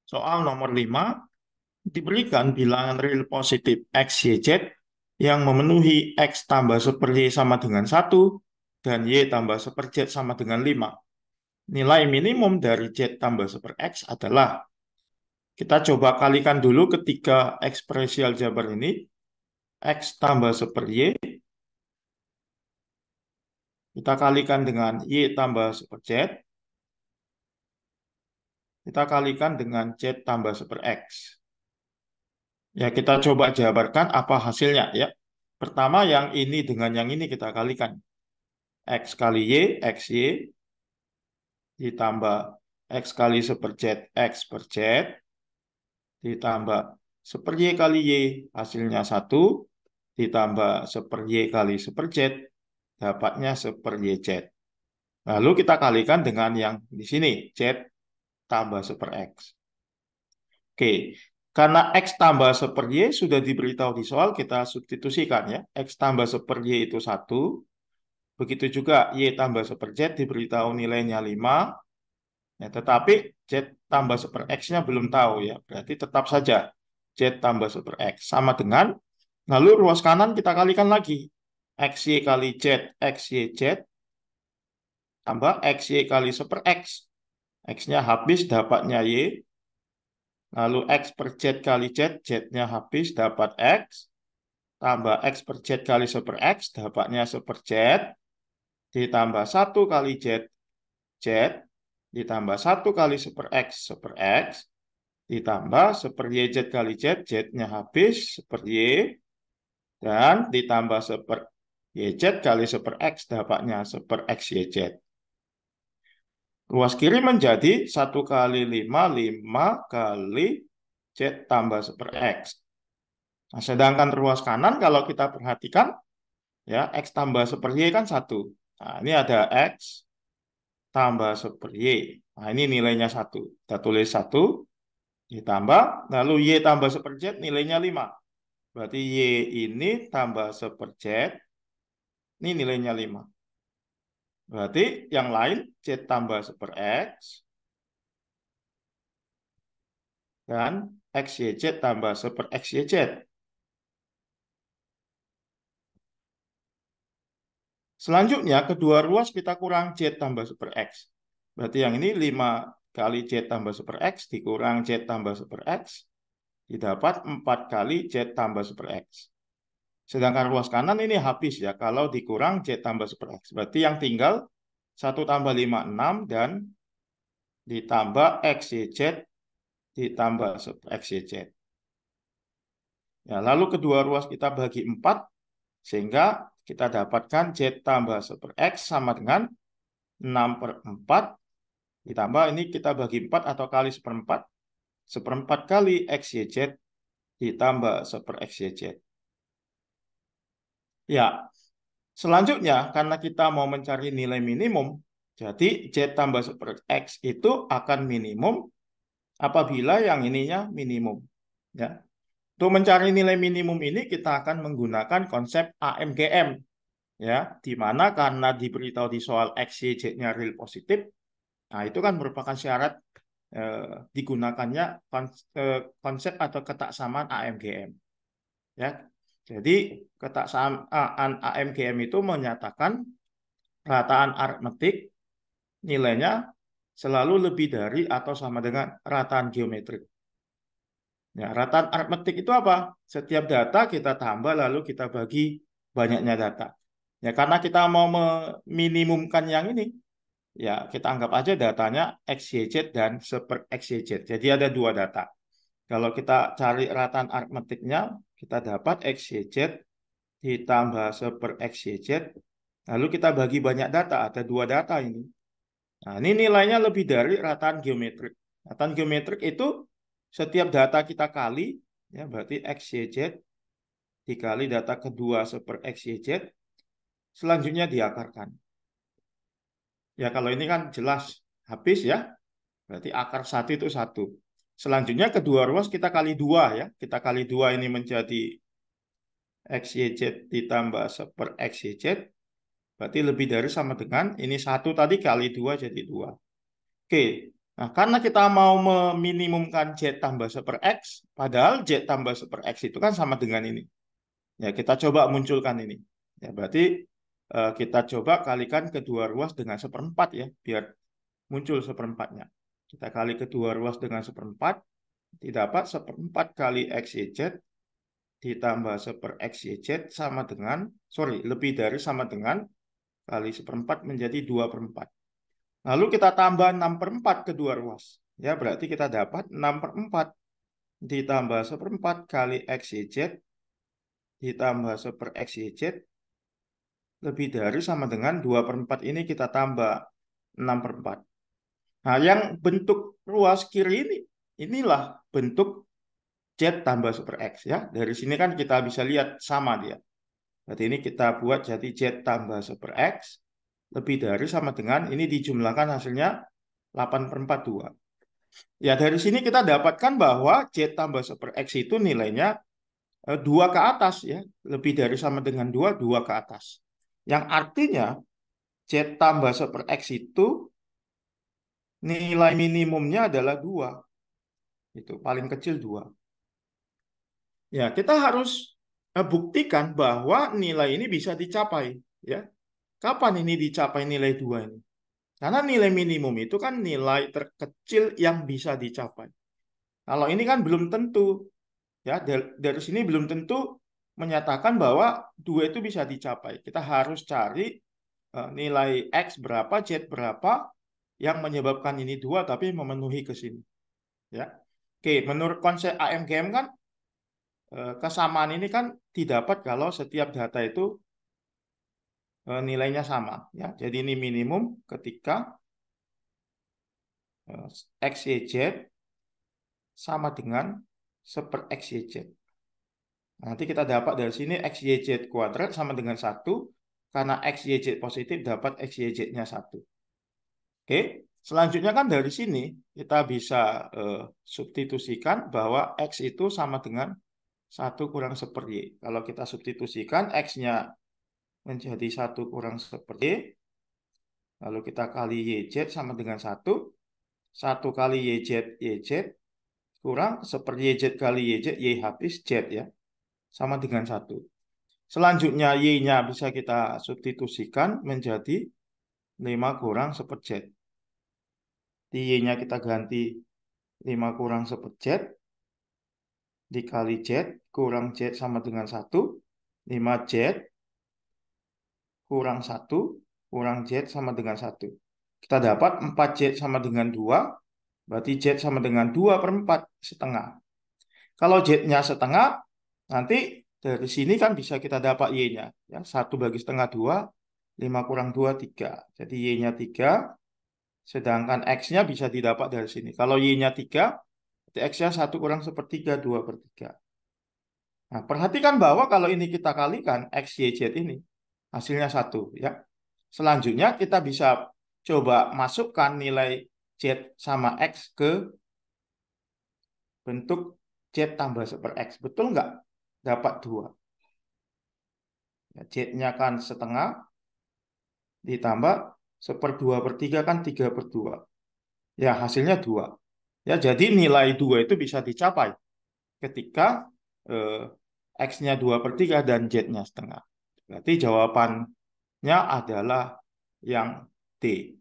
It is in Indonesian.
Soal nomor 5, diberikan bilangan real positif X, Y, Z yang memenuhi X tambah 1 Y sama dengan 1 dan Y tambah 1 Z sama dengan 5. Nilai minimum dari Z tambah 1 X adalah, kita coba kalikan dulu ketiga ekspresi aljabar ini. X tambah 1 Y, kita kalikan dengan Y tambah 1 Z, kita kalikan dengan Z tambah 1 X. Ya, kita coba jabarkan apa hasilnya ya. Pertama, yang ini dengan yang ini kita kalikan. X kali Y, XY, ditambah X kali 1 Z, X per Z, ditambah 1 Y kali Y, hasilnya 1, ditambah 1 Y kali 1 Z, dapatnya 1 YZ. Lalu kita kalikan dengan yang di sini, Z tambah 1 X. Oke, karena X tambah 1 Y sudah diberitahu di soal, kita substitusikan ya. X tambah 1 Y itu 1. Begitu juga Y tambah 1 Z diberitahu nilainya 5. Ya, tetapi Z tambah 1 X-nya belum tahu ya. Berarti tetap saja Z tambah 1 X. Sama dengan, lalu ruas kanan kita kalikan lagi. XY kali Z, XY Z, tambah XY kali 1 X. X-nya habis, dapatnya Y. Lalu X per Z kali Z, Z-nya habis, dapat X. Tambah X per Z kali 1 X, dapatnya 1 Z. Ditambah 1 kali Z, Z. Ditambah 1 kali 1 X, 1 X. Ditambah 1 YZ kali Z, Z-nya habis, 1 Y. Dan ditambah 1 YZ kali 1 X, dapatnya 1 XYZ. Ruas kiri menjadi 1 kali 5, 5 kali Z tambah 1 X. Nah, sedangkan ruas kanan kalau kita perhatikan, ya X tambah 1 Y kan 1. Nah, ini ada X tambah 1 Y. Nah, ini nilainya 1. Kita tulis 1, ditambah, lalu Y tambah 1 Z nilainya 5. Berarti Y ini tambah 1 Z, ini nilainya 5. Berarti yang lain Z tambah 1 X, dan XYZ tambah 1 XYZ. Selanjutnya, kedua ruas kita kurang Z tambah 1 X. Berarti yang ini 5 kali Z tambah 1 X dikurang Z tambah 1 X, didapat 4 kali Z tambah 1 X. Sedangkan ruas kanan ini habis ya, kalau dikurang Z tambah 1 X. Berarti yang tinggal 1 tambah 5, 6, dan ditambah XYZ ditambah XYZ. Ya, lalu kedua ruas kita bagi 4, sehingga kita dapatkan Z tambah 1 X sama dengan 6 per 4, ditambah ini kita bagi 4 atau kali 1/4, 1/4 kali XYZ ditambah 1 XYZ. Ya, selanjutnya karena kita mau mencari nilai minimum, jadi Z tambah 1 X itu akan minimum apabila yang ininya minimum. Ya. Untuk mencari nilai minimum ini kita akan menggunakan konsep AMGM, ya, di mana karena diberitahu di soal X, Y, Z-nya real positif, nah itu kan merupakan syarat digunakannya konsep atau ketaksamaan AMGM. Ya, jadi ketaksamaan AMGM itu menyatakan rataan aritmetik nilainya selalu lebih dari atau sama dengan rataan geometrik. Ya, rataan aritmetik itu apa? Setiap data kita tambah lalu kita bagi banyaknya data. Ya, karena kita mau meminimumkan yang ini, ya kita anggap aja datanya XYZ dan 1 XYZ. Jadi ada 2 data. Kalau kita cari rataan aritmetiknya, kita dapat XYZ ditambah 1 XYZ. Lalu kita bagi banyak data, ada 2 data ini. Nah, ini nilainya lebih dari rataan geometrik. Rataan geometrik itu setiap data kita kali, ya berarti XYZ dikali data kedua 1 XYZ, selanjutnya diakarkan. Ya kalau ini kan jelas habis ya, berarti akar 1 itu 1. Selanjutnya kedua ruas kita kali 2 ya. Kita kali 2 ini menjadi XYZ ditambah 1 XYZ. Berarti lebih dari sama dengan ini 1 tadi kali 2 jadi 2. Oke. Nah, karena kita mau meminimumkan Z tambah 1 per X, padahal Z tambah 1 per X itu kan sama dengan ini. Ya, kita coba munculkan ini. Ya, berarti kita coba kalikan kedua ruas dengan 1/4 ya, biar muncul 1/4-nya. Kita kali kedua ruas dengan 1/4, didapat 1/4 kali XYZ ditambah 1 per XYZ sama dengan, sorry, lebih dari sama dengan kali 1/4 menjadi 2/4. Lalu kita tambah 6/4 kedua ruas. Ya, berarti kita dapat 6/4 ditambah 1/4 kali XYZ ditambah 1 per XYZ lebih dari sama dengan 2/4 ini kita tambah 6/4. Nah, yang bentuk ruas kiri ini, inilah bentuk Z tambah 1 per X ya. Dari sini kan kita bisa lihat sama dia. Berarti ini kita buat jadi Z tambah 1 per X lebih dari sama dengan, ini dijumlahkan hasilnya 8/4 2. Ya, dari sini kita dapatkan bahwa Z tambah 1 per X itu nilainya 2 ke atas ya. Lebih dari sama dengan 2, 2 ke atas. Yang artinya Z tambah 1 per X itu nilai minimumnya adalah 2. Itu paling kecil 2. Ya, kita harus buktikan bahwa nilai ini bisa dicapai ya. Kapan ini dicapai nilai 2 ini? Karena nilai minimum itu kan nilai terkecil yang bisa dicapai. Kalau ini kan belum tentu. Ya, dari sini belum tentu menyatakan bahwa 2 itu bisa dicapai. Kita harus cari nilai X berapa, Z berapa yang menyebabkan ini 2 tapi memenuhi ke sini. Ya. Oke, menurut konsep AMGM kan kesamaan ini kan didapat kalau setiap data itu nilainya sama. Ya. Jadi ini minimum ketika XYZ sama dengan 1 per XYZ. Nanti kita dapat dari sini XYZ kuadrat sama dengan 1. Karena XYZ positif dapat XYZ-nya 1. Oke, selanjutnya kan dari sini kita bisa substitusikan bahwa X itu sama dengan 1 kurang 1 per Y. Kalau kita substitusikan X-nya menjadi 1 kurang 1 per Y, lalu kita kali YZ sama dengan 1. 1 kali YZ, YZ kurang 1 per YZ kali YZ, Y habis Z ya. Sama dengan 1. Selanjutnya Y-nya bisa kita substitusikan menjadi 5 kurang 1 per Z. Di Y-nya kita ganti 5 kurang 1 per Z dikali Z kurang Z sama dengan 1. 5Z kurang 1 kurang Z sama dengan 1. Kita dapat 4Z sama dengan 2. Berarti Z sama dengan 2/4 setengah. Kalau Z-nya setengah, nanti dari sini kan bisa kita dapat Y-nya. Ya, 1 bagi setengah 2, 5 kurang 2, 3. Jadi Y-nya 3, sedangkan X-nya bisa didapat dari sini. Kalau Y-nya 3, berarti X-nya 1 kurang 1/3, 2/3. Nah, perhatikan bahwa kalau ini kita kalikan, X, Y, Z ini, hasilnya 1. Ya. Selanjutnya kita bisa coba masukkan nilai Z sama X ke bentuk Z tambah 1 per X. Betul nggak? Dapat 2. Ya, Z-nya kan setengah, ditambah 1/2/3 kan 3/2. Ya, hasilnya 2. Ya, jadi nilai 2 itu bisa dicapai ketika eh, X-nya 2/3 dan Z-nya setengah. Berarti jawabannya adalah yang D.